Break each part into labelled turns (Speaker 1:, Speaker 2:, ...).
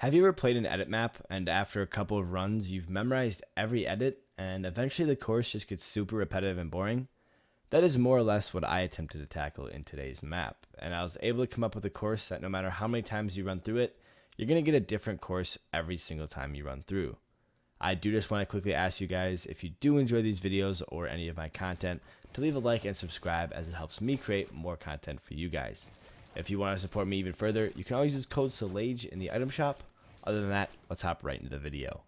Speaker 1: Have you ever played an edit map and after a couple of runs you've memorized every edit and eventually the course just gets super repetitive and boring? That is more or less what I attempted to tackle in today's map, and I was able to come up with a course that no matter how many times you run through it, you're going to get a different course every single time you run through. I do just want to quickly ask you guys, if you do enjoy these videos or any of my content, to leave a like and subscribe as it helps me create more content for you guys. If you want to support me even further, you can always use code Selage in the item shop. Other than that, let's hop right into the video.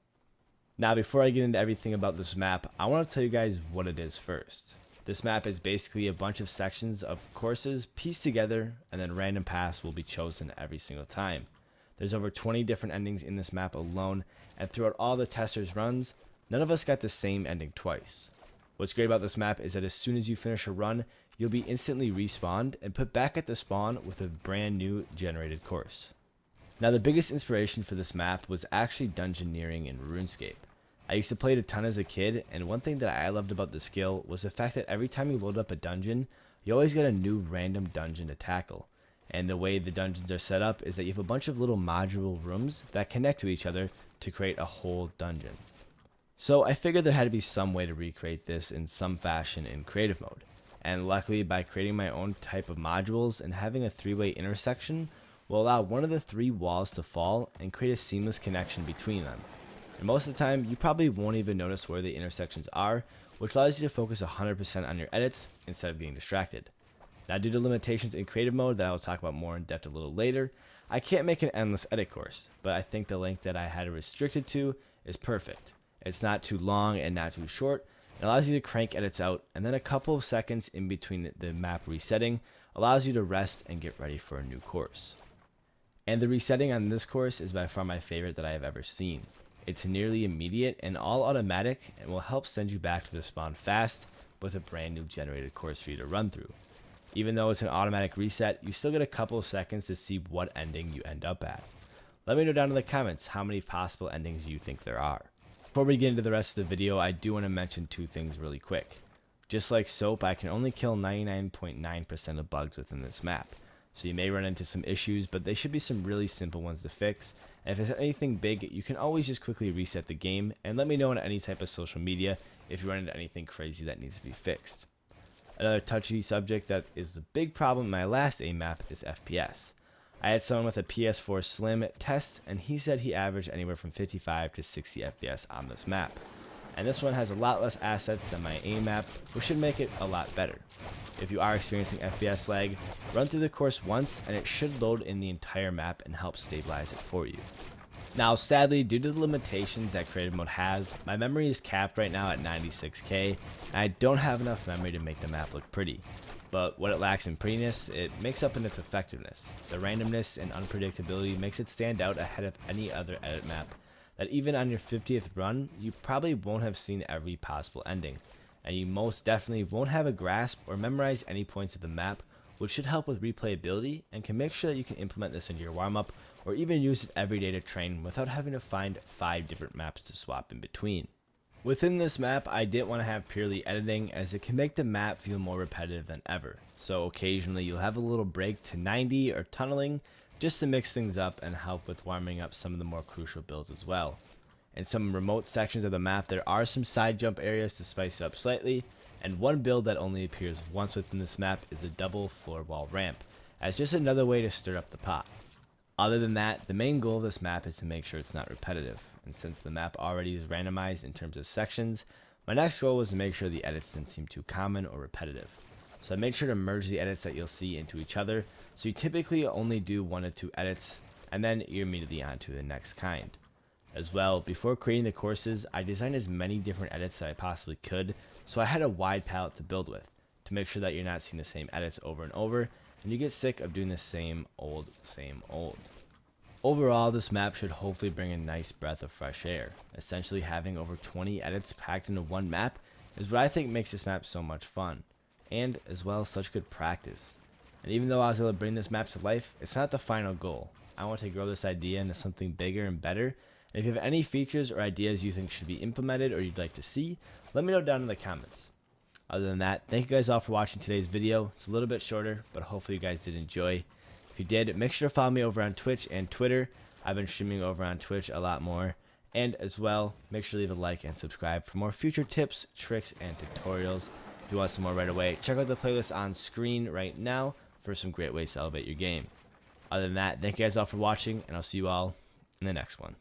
Speaker 1: Now, before I get into everything about this map, I want to tell you guys what it is first. This map is basically a bunch of sections of courses pieced together, and then random paths will be chosen every single time. There's over 20 different endings in this map alone, and throughout all the testers' runs, none of us got the same ending twice. What's great about this map is that as soon as you finish a run, you'll be instantly respawned and put back at the spawn with a brand new generated course. Now, the biggest inspiration for this map was actually dungeoneering in RuneScape. I used to play it a ton as a kid, and one thing that I loved about the skill was the fact that every time you load up a dungeon, you always get a new random dungeon to tackle. And the way the dungeons are set up is that you have a bunch of little modular rooms that connect to each other to create a whole dungeon. So I figured there had to be some way to recreate this in some fashion in creative mode. And luckily, by creating my own type of modules and having a three-way intersection, will allow one of the three walls to fall and create a seamless connection between them. And most of the time, you probably won't even notice where the intersections are, which allows you to focus 100% on your edits instead of being distracted. Now, due to limitations in creative mode that I will talk about more in depth a little later, I can't make an endless edit course, but I think the length that I had it restricted to is perfect. It's not too long and not too short. It allows you to crank edits out, and then a couple of seconds in between the map resetting allows you to rest and get ready for a new course. And the resetting on this course is by far my favorite that I have ever seen. It's nearly immediate and all automatic and will help send you back to the spawn fast with a brand new generated course for you to run through. Even though it's an automatic reset, you still get a couple of seconds to see what ending you end up at. Let me know down in the comments how many possible endings you think there are. Before we get into the rest of the video, I do want to mention two things really quick. Just like soap, I can only kill 99.9% of bugs within this map. So you may run into some issues, but they should be some really simple ones to fix. And if it's anything big, you can always just quickly reset the game and let me know on any type of social media if you run into anything crazy that needs to be fixed. Another touchy subject that is a big problem in my last aim map is FPS. I had someone with a PS4 Slim test, and he said he averaged anywhere from 55 to 60 FPS on this map. And this one has a lot less assets than my aim map, which should make it a lot better. If you are experiencing FPS lag, run through the course once and it should load in the entire map and help stabilize it for you. Now, sadly, due to the limitations that creative mode has, my memory is capped right now at 96K, and I don't have enough memory to make the map look pretty. But what it lacks in prettiness, it makes up in its effectiveness. The randomness and unpredictability makes it stand out ahead of any other edit map, that even on your 50th run, you probably won't have seen every possible ending, and you most definitely won't have a grasp or memorize any points of the map, which should help with replayability and can make sure that you can implement this into your warm-up or even use it every day to train without having to find 5 different maps to swap in between. Within this map, I didn't want to have purely editing, as it can make the map feel more repetitive than ever. So occasionally you'll have a little break to 90 or tunneling just to mix things up and help with warming up some of the more crucial builds as well. In some remote sections of the map, there are some side jump areas to spice it up slightly, and one build that only appears once within this map is a double floor wall ramp, as just another way to stir up the pot. Other than that, the main goal of this map is to make sure it's not repetitive, and since the map already is randomized in terms of sections, my next goal was to make sure the edits didn't seem too common or repetitive. So I made sure to merge the edits that you'll see into each other, so you typically only do 1 to 2 edits, and then you're immediately on to the next kind. As well, before creating the courses, I designed as many different edits that I possibly could, so I had a wide palette to build with, to make sure that you're not seeing the same edits over and over, and you get sick of doing the same old. Overall, this map should hopefully bring a nice breath of fresh air. Essentially, having over 20 edits packed into one map is what I think makes this map so much fun, and as well such good practice. And even though I was able to bring this map to life, it's not the final goal. I want to grow this idea into something bigger and better, and if you have any features or ideas you think should be implemented or you'd like to see, let me know down in the comments. Other than that, thank you guys all for watching today's video. It's a little bit shorter, but hopefully you guys did enjoy. If you did, make sure to follow me over on Twitch and Twitter. I've been streaming over on Twitch a lot more. And as well, make sure to leave a like and subscribe for more future tips, tricks, and tutorials. If you want some more right away, check out the playlist on screen right now for some great ways to elevate your game. Other than that, thank you guys all for watching, and I'll see you all in the next one.